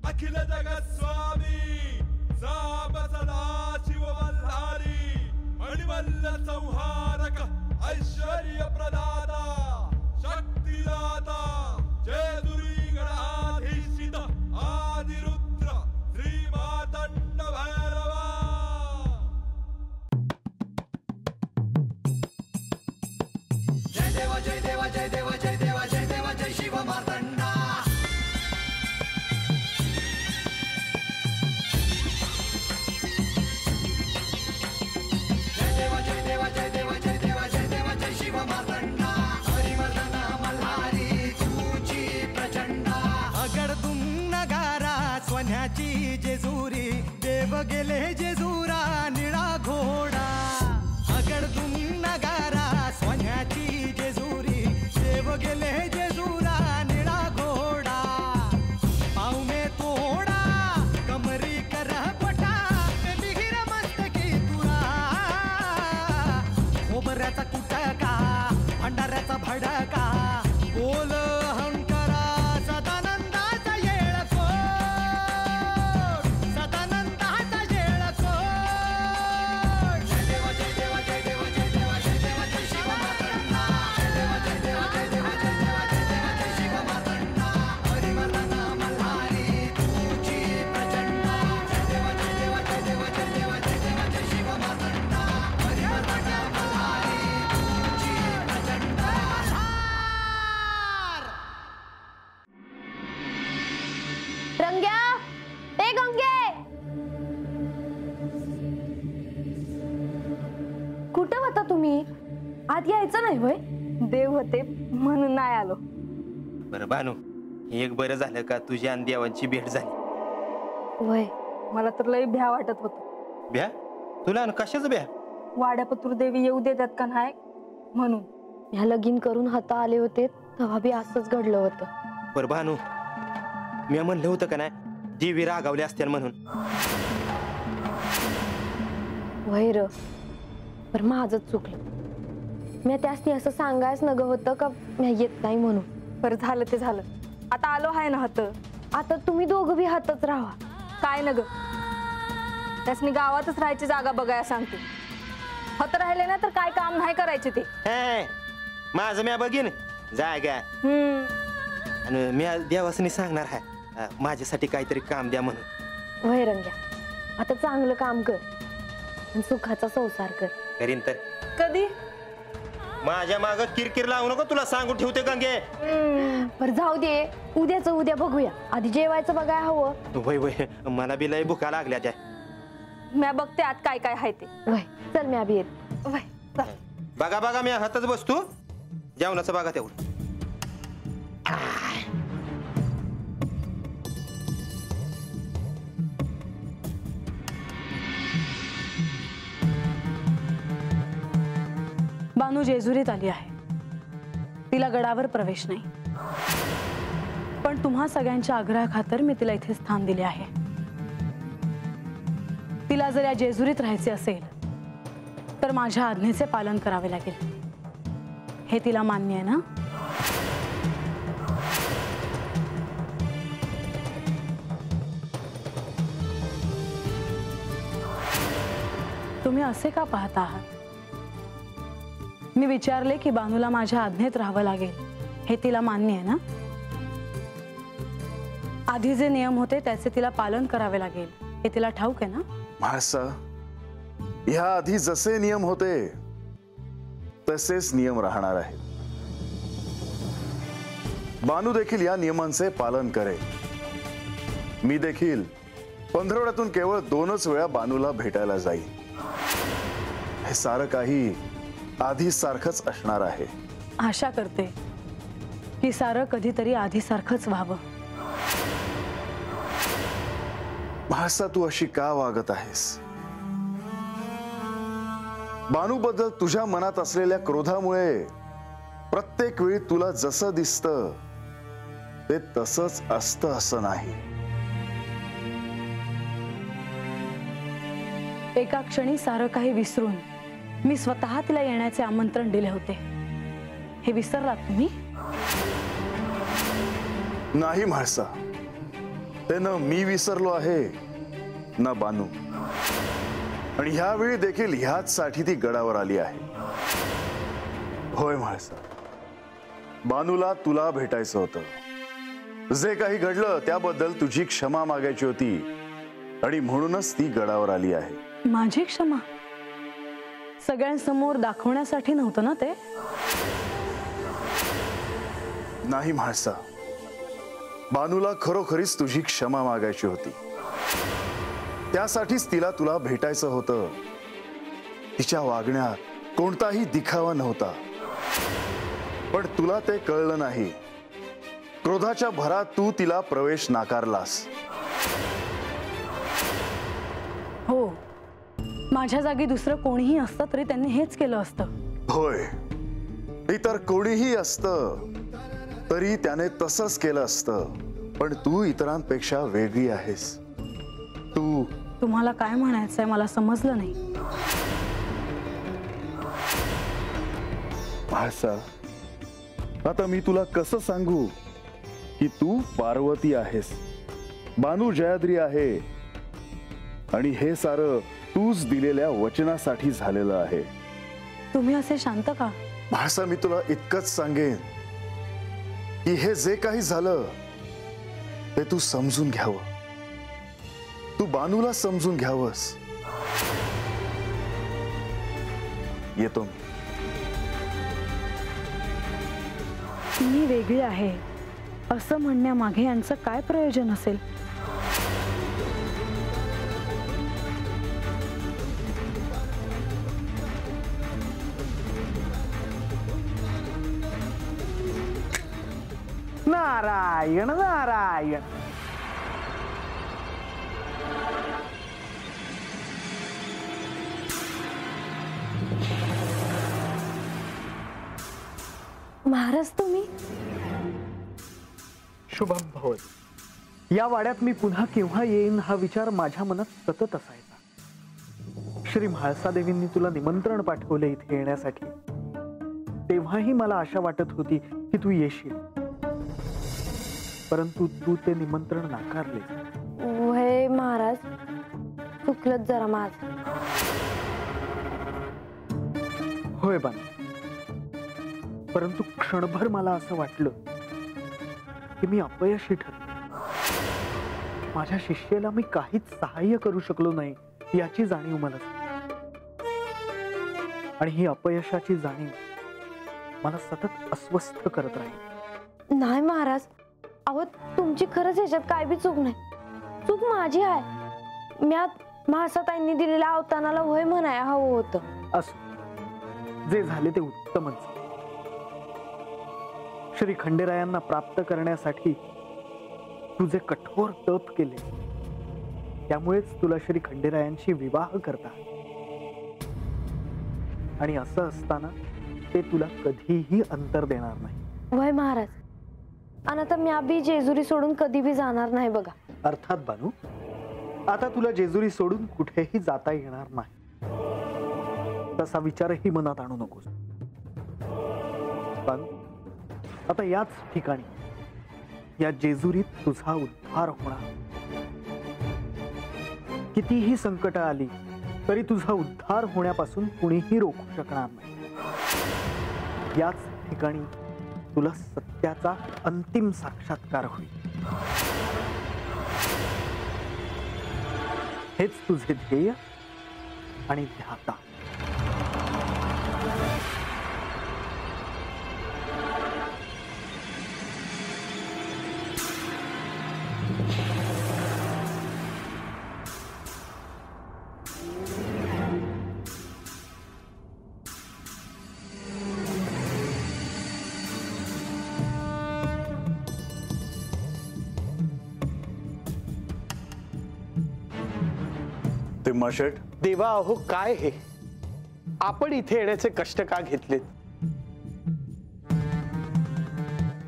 अखिल जगत स्वामी साम सदा शिव मल्हारी मणिमल्ल संहारक ऐश्वर्य प्रदाता शक्तिदाता जय दुरी गणाधीशित आदिरुद्र श्री मातंड भैरवा। जय देवा जय देवा जय देवा जय देवा जय देवा जय शिव मातंडा। जय देवा जय देवा जय देवा जय देवा जय देवा जय शिव मातंडा। हरिवर्धन मल्हारी तुझी प्रचंडा। अगडदुम नगारा सोन्याची जेजुरी देव गेले जेजुरा निळा घोडा। अगडदुम नगारा सोन्याची जेजुरी देव गेले जेजुरा निळा घोडा। पाव में तोडा कमरी कर पटा मिहिर मस्तकी तुरा। खोबऱ्याचा कुटका भंडाऱ्याचा भडका बोल अहंकारा सदानंदाचा येळकोट। सदानंदाचा येळकोट। जय देवा जय देवा जय देवा जय देवा जय देवा जय शिव मातंडा। जय देवा जय देवा जय देवा जय देवा जय देवा जय शिव मातंडा। हरिवर्धन मल्हारी तुझी प्रचंडा। जय देवा जय देवा जय देवा जय देवा जय देवा जय शिव मातंडा। हरिवर्धन मल्हारी तुझी प्रचंडा। रंग्या ए गंगे कुठं होता तुम्ही? आत यायचं नाही होय? देव होते म्हणून नाही आलो। बरं भानू एक बरं झालं का तुझी आणि देवांची भेट झाली। वय मला तर लई भ्या वाटत होत। ब्या तुला आणि कशाच ब्या? वाड्यापतूर देवी येऊ देतात का नाही म्हणून। ह्या लगीन करून हाता आले होते तेव्हा बी असंच घडलं होतं। बरं भानू मी म्हणलं होतं का नाही देवी रागावले असतील म्हणून। वय र पर माझंच चुकलं। मी त्यासनी असं सांगायच नग होतं का मी येत नाही म्हणून। पर झालं ते झालं आता आलो आहे ना हात। आता तुम्ही दोघं बी हातच राहा। काय नग त्यासनी गावातच राहायची जागा बघायला सांगते। हात राहिले ना तर काय काम नाही करायचे ते। हे माझं म्या बघीन जाय गा आणि मी देवासनी सांगणार आहे माझ्यासाठी काहीतरी काम द्या म्हणून। वय रंग्या आता चांगलं काम कर आणि सुखाचा संसार कर। करीन तर कधी? माझ्या माग किरकिर लावू नको तुला सांगून ठेवते गंगे। पर जाऊ दे उद्याच उद्या बघूया। आधी जेवायचं बघाय हवं। वय वय मला बी लय भुका लागल्या त्या। म्या बघते आत काय काय आहे ते। वय चल म्या बी येत। वय चल बघा बघा मी हातच बसतो जेवणाचं बघा तेवढं। बानू जेजुरीत आली आहे। तिला गडावर प्रवेश नाही पण तुम्हा सगळ्यांच्या आग्रहाखातर मी तिला इथे स्थान दिले आहे। तिला जर या जेजुरीत राहायचे असेल तर माझ्या आज्ञेचे पालन करावे लागेल। हे तिला मान्य आहे ना? तुम्ही असे का पाहता आहात? मी विचारले की बानूला माझ्या आज्ञेत राहावं लागेल हे तिला मान्य आहे ना? आधी जे नियम होते त्याचे तिला पालन करावे लागेल हे तिला ठाऊक आहे ना? म्हाळसा या आधी जसे नियम होते तसेच नियम राहणार आहेत। बानू देखील या नियमांचे पालन करेल। मी देखील पंधरवड्यातून केवळ 2च वेळा बानूला भेटायला जाईल। हे सारं काही आधी सारखंच असणार आहे। आशा करते की सारं कधीतरी आधी सारखंच व्हावं। म्हाळसा तू अशी का वागत आहेस? बानू बद्दल तुझ्या मनात असलेल्या क्रोधामुळे प्रत्येक वेळी तुला जसं दिसतं ते तसंच असतं असं नाही। एका क्षणी सारं काही विसरून मी स्वतः तिला येण्याचे आमंत्रण दिले होते। हे विसरलात तुम्ही? नाही म्हाळसा, ते न मी विसरलो आहे ना बानू. आणि ह्यावेळी देखील ह्याच साठी ती गडावर आली आहे. होय म्हाळसा, बानूला तुला भेटायचं होतं. जे काही घडलं त्याबद्दल तुझी क्षमा मागायची होती आणि म्हणूनच ती गडावर आली आहे. माझी क्षमा सगळ्यांसमोर दाखवण्यासाठी नव्हतं ना ते? नाही म्हाळसा, बानूला खरोखरीच तुझी क्षमा मागायची होती. त्यासाठीच तिला तुला भेटायचं होतं. तिच्या वागण्यात कोणताही दिखावा नव्हता, पण तुला ते कळलं नाही. क्रोधाच्या भरात तू तिला प्रवेश नाकारलास. हो, माझ्या जागी दुसरं कोणीही असतं तरी त्यांनी हेच केलं असतं. होय, इतर कोणीही असतं तरी त्याने तसंच केलं असतं. पण तू इतरांपेक्षा वेगळी आहेस. तुम्हाला काय म्हणायचंय मला समजलं नाही. म्हाळसा, आता मी तुला कसं सांगू की तू पार्वती आहेस, बानू जयाद्री आहे आणि हे सारं तूच दिलेल्या वचनासाठी झालेलं आहे. तुम्ही असे शांत का? म्हाळसा, मी तुला इतकंच सांगेन की हे जे काही झालं ते तू समजून घ्यावं. तू बानूला समजून घ्यावंस. येतो मी वेगळी आहे असं म्हणण्यामागे यांचं काय प्रयोजन असेल? नारायण नारायण. महाराज तुम्ही? शुभम भवत. या वाड्यात मी पुन्हा केव्हा येईन हा विचार माझ्या मनात सतत असायचा. श्री म्हाळसा देवींनी तुला निमंत्रण पाठवले इथे येण्यासाठी. तेव्हाही मला आशा वाटत होती की तू येशील, परंतु तू ते निमंत्रण नाकारले. वय महाराज, चुकलंच जरा माझ. होय बान, परंतु क्षणभर मला असं वाटलं की मी अपयशी ठरले. माझ्या शिष्याला मी काहीच सहाय्य करू शकलो नाही याची जाणीव मला झाली. आणि ही अपयशाची जाणीव मला सतत अस्वस्थ करत राहील. नाही महाराज, अहो तुमची खरंच ह्याच्यात काय बी चूक नाही. चूक माझी आहे. म्यात म्हाळसाताईंनी दिलेल्या अवतानाला होय म्हणाया हवं होतं. असो, जे झाले ते उत्तमच. श्री खंडेरायांना प्राप्त करण्यासाठी तुझे कठोर तप केले, त्यामुळेच तुला श्री खंडेरायांशी विवाह करता. आणि असं असताना ते तुला कधीही अंतर देणार नाही. वय महाराज, आणि आता मी बी जेजुरी सोडून कधी बी जाणार नाही बघा. अर्थात बानू, आता तुला जेजुरी सोडून कुठेही जाता येणार नाही. तसा विचारही मनात आणू नकोस. बानू, आता याच ठिकाणी या जेजुरीत तुझा उद्धार होणार. कितीही संकट आली तरी तुझा उद्धार होण्यापासून कुणीही रोखू शकणार नाही. याच ठिकाणी तुला सत्याचा अंतिम साक्षात्कार होईल. हेच तुझे ध्येय आणि ध्याता. तिम्माशेठ, देवा, अहो काय हे? आपण इथे येण्याचे कष्ट का घेतलेत?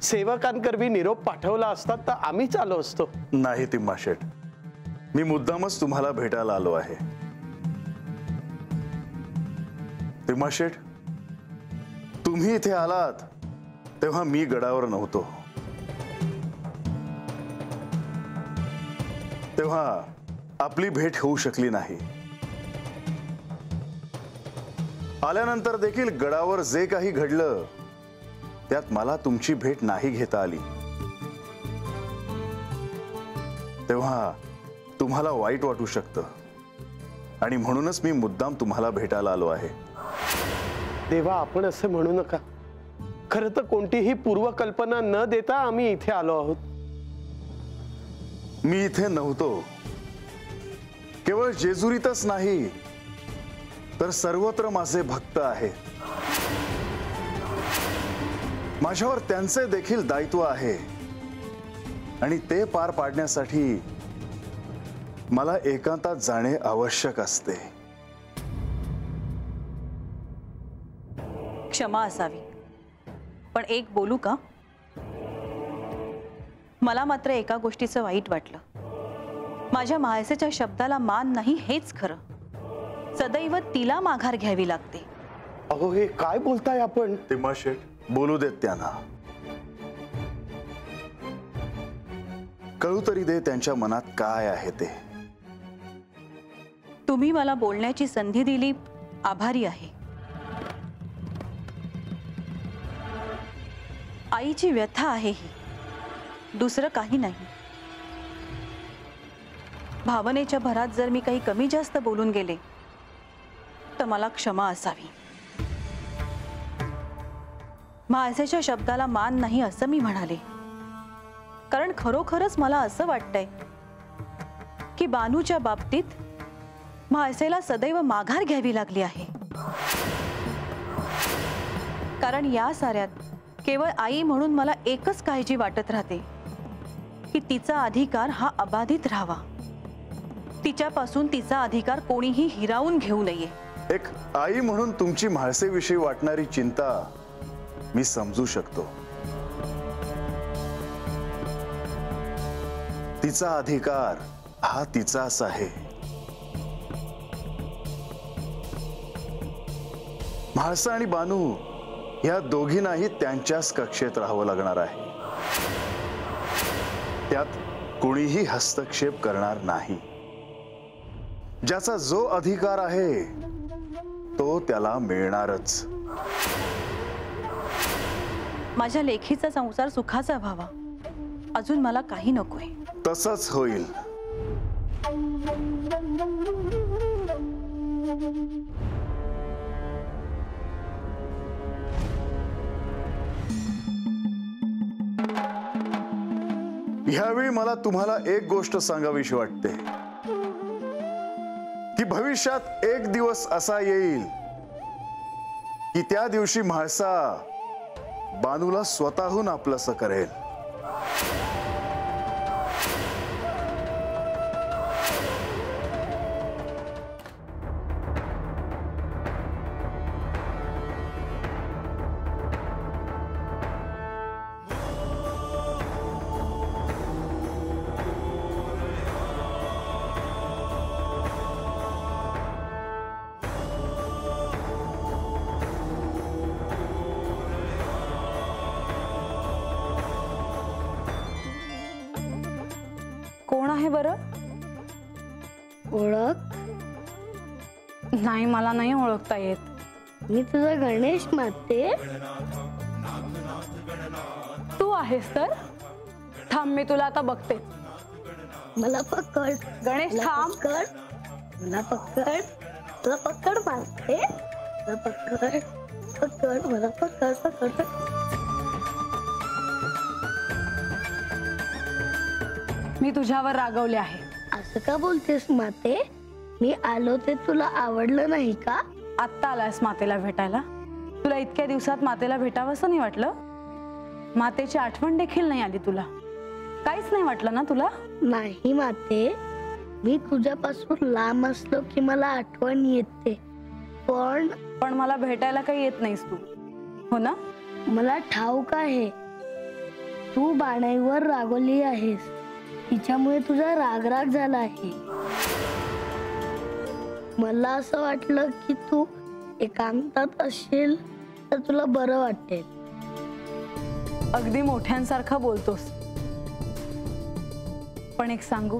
सेवकांकरवी निरोप पाठवला असता तर आम्हीच आलो असतो. नाही तिम्माशेठ, मी मुद्दामच तुम्हाला भेटायला आलो आहे. तिम्माशेठ, तुम्ही इथे आलात तेव्हा मी गडावर नव्हतो. तेव्हा आपली भेट होऊ शकली नाही. आल्यानंतर देखील गडावर जे काही घडलं त्यात मला तुमची भेट नाही घेता आली. तेव्हा तुम्हाला वाईट वाटू शकतं आणि म्हणूनच मी मुद्दाम तुम्हाला भेटायला आलो आहे. देवा, आपण असं म्हणू नका. खरं तर कोणतीही पूर्वकल्पना न देता आम्ही इथे आलो आहोत. मी इथे नव्हतो. केवळ जेजुरीतच नाही तर सर्वत्र माझे भक्त आहेत. माझ्यावर त्यांचे देखील दायित्व आहे आणि ते पार पाडण्यासाठी मला एकांतात जाणे आवश्यक असते. क्षमा असावी, पण एक बोलू का? मला मात्र एका गोष्टीचं वाईट वाटलं. माझ्या मायसेच्या शब्दाला मान नाही हेच खरं. सदैव तिला माघार घ्यावी लागते. अहो, हे काय बोलताय आपण? तिम्मा शेठ, बोलू देत त्यांना. कळू तरी दे त्यांच्या मनात काय आहे ते. तुम्ही मला बोलण्याची संधी दिली, आभारी आहे. आईची व्यथा आहे ही, दुसरं काही नाही. भावनेच्या भरात जर मी काही कमी जास्त बोलून गेले तर मला क्षमा असावी. माझ्याच्या शब्दाला मान नाही असं मी म्हणाले, कारण खरोखरच मला असं वाटतंय की बानूच्या बाबतीत म्हासेला सदैव माघार घ्यावी लागली आहे. कारण या साऱ्यात केवळ आई म्हणून मला एकच काळजी वाटत राहते की तिचा अधिकार हा अबाधित राहावा. तिच्यापासून तिचा अधिकार कोणीही हिरावून घेऊ नये. एक आई म्हणून तुमची म्हाळसेविषयी वाटणारी चिंता मी समजू शकतो. तिचा अधिकार हा तिचाच आहे. म्हाळसा आणि बानू या दोघींनाही त्यांच्याच कक्षेत राहावं लागणार आहे. त्यात कोणीही हस्तक्षेप करणार नाही. ज्याचा जो अधिकार आहे तो त्याला मिळणारच. माझ्या लेखीचा संसार सुखाचा व्हावा, अजून मला काही नकोय. तसंच होईल. ह्यावेळी मला तुम्हाला एक गोष्ट सांगावीशी वाटते की भविष्यात एक दिवस असा येईल की त्या दिवशी म्हाळसा बानूला स्वतःहून आपलंसं करेल. कोण आहे बरं? ओळख नाही, मला नाही ओळखता येत. मी तुझा गणेश माते. तू आहेस तर थांब, मी तुला आता बघते. मला पकड गणेश, मला थांब. पकड, मला पकड, मला पकड माते. मला पकड पकड, मला पकड पकड. मी तुझ्यावर रागवले आहे. असं का बोलतेस माते? मी आलो ते तुला आवडलं नाही का? आत्ता आलास मातेला भेटायला? तुला इतक्या दिवसात मातेला भेटावं असं नाही वाटलं? मातेची आठवण देखील नाही आली तुला? काहीच नाही वाटलं ना तुला? नाही माते, मी तुझ्यापासून लांब असलो की मला आठवण येते, पण मला भेटायला काही येत नाहीस तू, हो ना? मला ठाऊक आहे तू बाणाईवर रागवली आहेस. तिच्यामुळे तुझा रागराग झाला आहे. मला असं वाटलं की तू एकांतात असेल तर तुला बरं वाटेल. अगदी मोठ्यांसारखा बोलतोस. पण एक सांगू,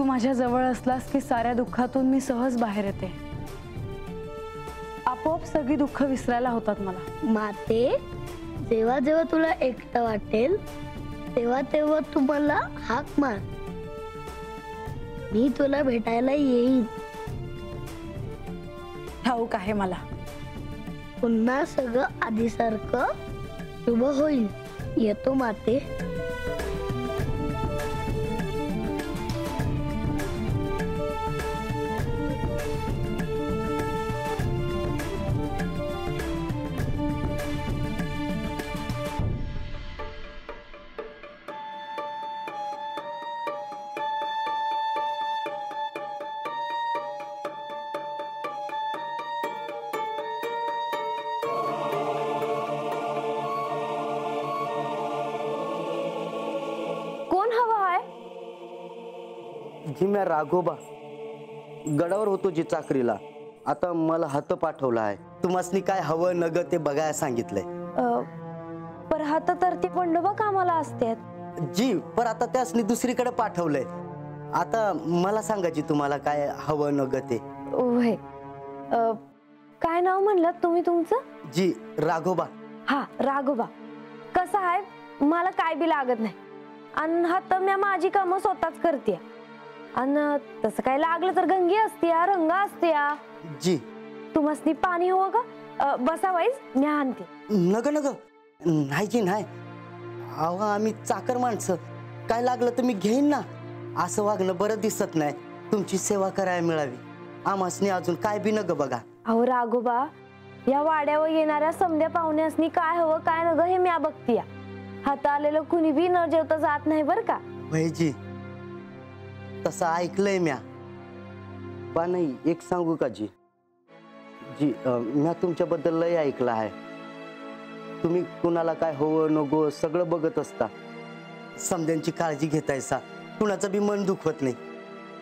तू माझ्या जवळ असलास की साऱ्या दुःखातून मी सहज बाहेर येते. आपोआप सगळी दुःख विसरायला होतात मला. माते, जेव्हा जेव्हा तुला एकटं वाटेल तेव्हा तेव्हा तू मला हाक मार, मी तुला भेटायला येईन. ठाऊक आहे मला. पुन्हा सगळं आधीसारखं शुभ होईल. येतो माते. जी मी राघोबा गडावर होतो जी चाकरीला, आता मला हात पाठवला आहे. तुम्हासनी काय हवं नग ते बघायला सांगितलंय. पर हात तर ते बंडोबा कामाला असतात जी, पर आता त्यासनी दुसरीकडे पाठवलंय. आता मला सांगा जी तुम्हाला काय हवं नग ते. होय. काय नाव म्हणलं तुम्ही तुमचं? जी राघोबा. हा राघोबा. कसं आहे मला काय बी लागत नाही आणि हात मी माझी कामं स्वतःच करते. आणि तसं काय लागलं तर गंगी असते, रंगा असते. जी तुम्हासनी पाणी हवं का? बसा वाईस मी आणते. नग नग नाही जी नाही. अहो आम्ही चाकर माणसं, काय लागलं तर मी घेईन ना. असं वागणं बरं दिसत नाही. तुमची सेवा करायला मिळावी आम्हासनी अजून काय बी नग बघा. अहो राघोबा, या वाड्यावर येणाऱ्या समध्या पाहुण्यासनी काय हवं काय नग हे मी बघतीया. हात आलेलं कुणी बी न जेवता जात नाही बर का. जी तसं ऐकलंय म्या. पण नाही एक सांगू का जी, जी म्या तुमच्याबद्दल लय ऐकलं आहे. तुम्ही कुणाला काय हवं नको सगळं बघत असता, समध्यांची काळजी घेतायसा, कुणाचं बी मन दुखवत नाही.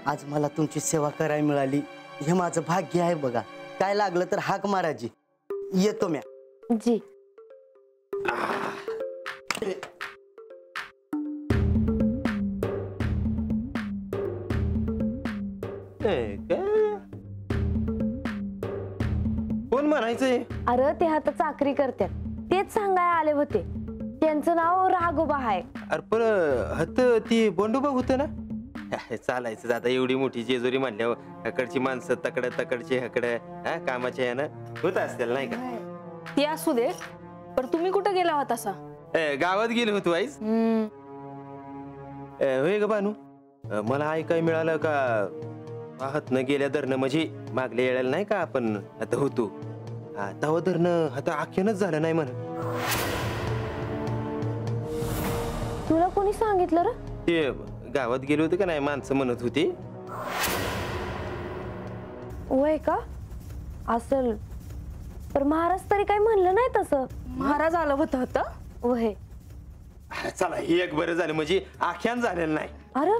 आज मला तुमची सेवा करायला मिळाली हे माझं भाग्य आहे बघा. काय लागलं तर हाक मारा जी, येतो म्या. जी कोण म्हणायचंय? अरे ते हात चाकरी करतात तेच सांगाय आले होते. त्यांचं नाव राघोबा आहे. अरे पण हत ती बंडोबा होत ना. चालायचं आता एवढी मोठी जेजुरी म्हणल्यावर हकडची माणसं तकडची हकड कामाच्या यानं होत असतील नाही का. ती असू दे, पण तुम्ही कुठं गेला होता असा? गावात गेलो होतो आईस. होय ग बानू, मला ऐकाय मिळालं का हात न गेल्या धरणं म्हणजे मागल्या येळाला नाही का आपण आता होतो तवा धरणं आता आख्यानच झालं नाही म्हण. तुला कोणी सांगितलं रे? ते गावात गेले होते का नाही माणसं म्हणत होती. वय का असल, पण महाराज तरी काही म्हणलं नाही तसं. महाराज आलं होतं वय. चला हे एक बरं झालं म्हणजे आख्यान झालेलं नाही. अरे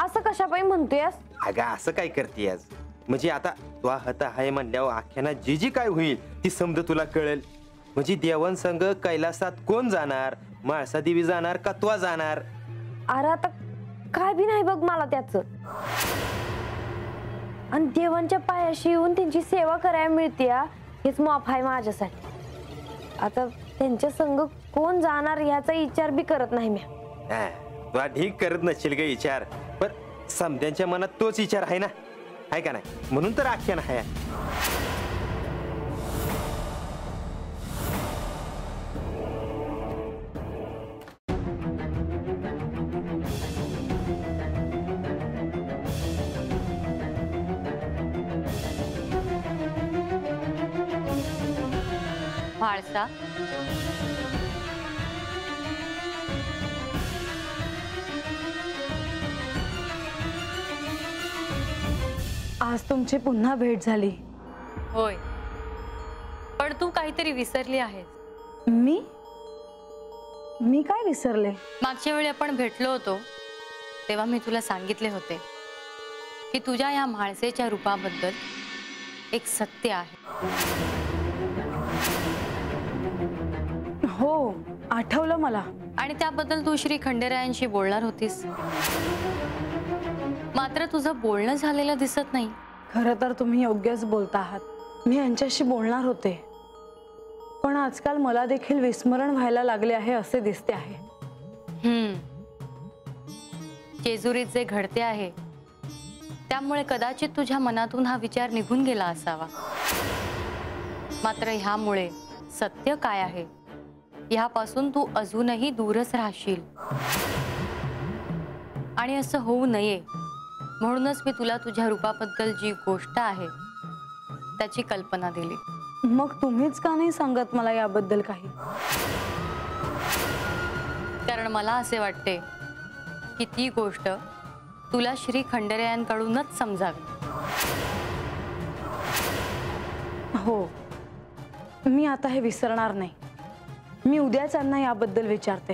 असं कशा पायी म्हणतोयस? अगं असं काय करते आज, म्हणजे आता तो हात आहे म्हणल्यावर आख्यानात जी जी काय होईल ती समज तुला कळेल. म्हणजे देवान संग कैलासात कोण जाणार, माळसा देवी जाणार का तो जाणार. अरे आता काय बी नाही बघ मला त्याच. आणि देवांच्या पायाशी येऊन त्यांची सेवा करायला मिळते हेच माफ आहे माझ्यासाठी. आता त्यांच्या संग कोण जाणार याचा विचार बी करत नाही मी. तुला ढीक करत नसेल ग विचार, पण समध्यांच्या मनात तोच विचार आहे ना, आहे का नाही, म्हणून तर आख्यान आहे. म्हाळसा, आज तुमची पुन्हा भेट झाली. होय, पण तू काहीतरी विसरली आहेस. मी काय विसरले? मागच्या वेळी आपण भेटलो होतो तेव्हा मी तुला सांगितले होते की तुझ्या या म्हाळसेच्या रूपाबद्दल एक सत्य आहे. हो आठवलं मला. आणि त्याबद्दल तू श्री खंडेरायांशी बोलणार होतीस. मात्र तुझं बोलणं झालेलं दिसत नाही. खरं तर तुम्ही योग्यच बोलता आहात. मी यांच्याशी बोलणार होते, पण आजकाल मला देखील विस्मरण व्हायला लागले आहे असे दिसते आहे. जेजुरीत जे घडते आहे त्यामुळे कदाचित तुझ्या मनातून हा विचार निघून गेला असावा. मात्र ह्यामुळे सत्य काय आहे ह्यापासून तू अजूनही दूरच राहशील. आणि असं होऊ नये म्हणूनच मी तुला तुझ्या रूपाबद्दल जी गोष्ट आहे त्याची कल्पना दिली. मग तुम्हीच का नाही सांगत मला याबद्दल काही? कारण मला असे वाटते की ती गोष्ट तुला श्री खंडेरायांकडूनच समजावी. हो, मी आता हे विसरणार नाही. मी उद्याच यांना याबद्दल विचारते.